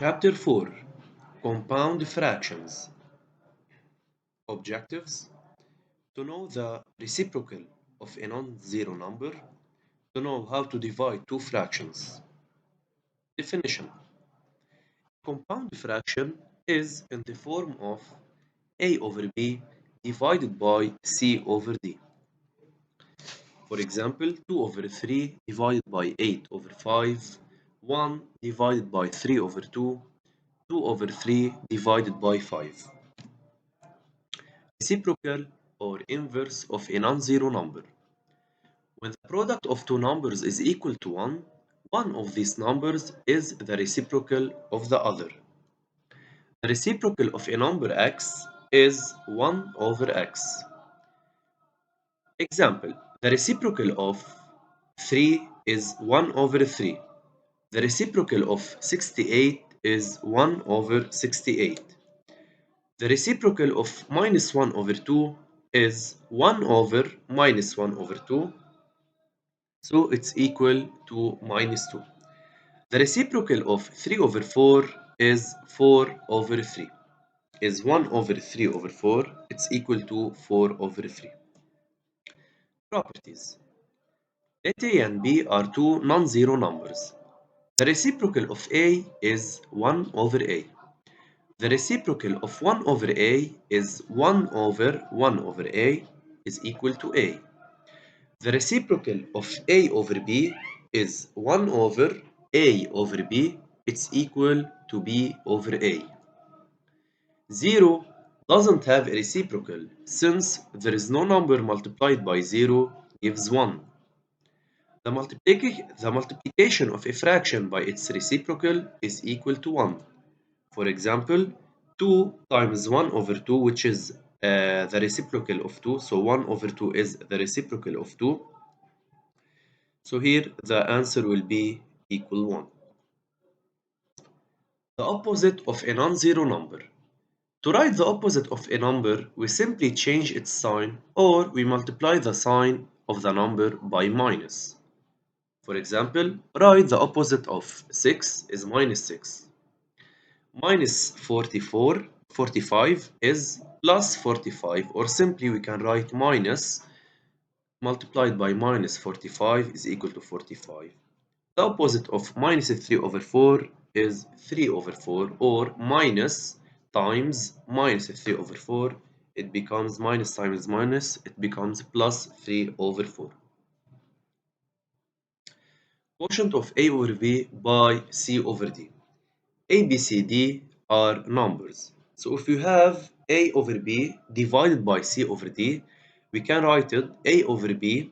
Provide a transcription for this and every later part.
Chapter 4 Compound Fractions. Objectives: to know the reciprocal of a non-zero number, to know how to divide two fractions. Definition: compound fraction is in the form of a over b divided by c over d. For example, 2 over 3 divided by 8 over 5, 1 divided by 3 over 2, 2 over 3 divided by 5. Reciprocal or inverse of a non-zero number. When the product of two numbers is equal to 1, one of these numbers is the reciprocal of the other. The reciprocal of a number x is 1 over x. Example: the reciprocal of 3 is 1 over 3. The reciprocal of 68 is 1 over 68. The reciprocal of minus 1 over 2 is 1 over minus 1 over 2. So it's equal to minus 2. The reciprocal of 3 over 4 is 4 over 3. Is 1 over 3 over 4. It's equal to 4 over 3. Properties. Let A and B are two non-zero numbers. The reciprocal of A is 1 over A. The reciprocal of 1 over A is 1 over 1 over A is equal to A. The reciprocal of A over B is 1 over A over B. It's equal to B over A. 0 doesn't have a reciprocal since there is no number multiplied by 0 gives 1. The multiplication of a fraction by its reciprocal is equal to 1. For example, 2 times 1 over 2, which is the reciprocal of 2. So 1 over 2 is the reciprocal of 2. So here the answer will be equal 1. The opposite of a non-zero number. To write the opposite of a number, we simply change its sign or we multiply the sign of the number by minus. For example, write the opposite of 6 is minus 6. Minus 45 is plus 45, or simply we can write minus multiplied by minus 45 is equal to 45. The opposite of minus 3 over 4 is 3 over 4, or minus times minus 3 over 4. It becomes minus times minus, it becomes plus 3 over 4. Quotient of A over B by C over D. A, B, C, D are numbers. So if you have A over B divided by C over D, we can write it A over B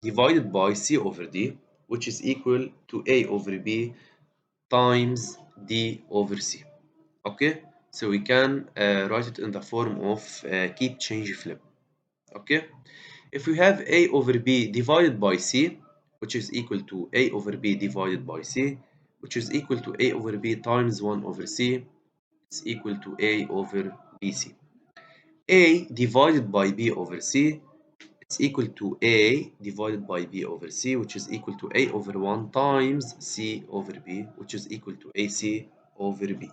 divided by C over D, which is equal to A over B times D over C. Okay, so we can write it in the form of keep change flip. Okay, if we have A over B divided by C, which is equal to A over B divided by C, which is equal to A over B times 1 over C, it's equal to A over BC. A divided by B over C, it's equal to A divided by B over C, which is equal to A over 1 times C over B, which is equal to AC over B.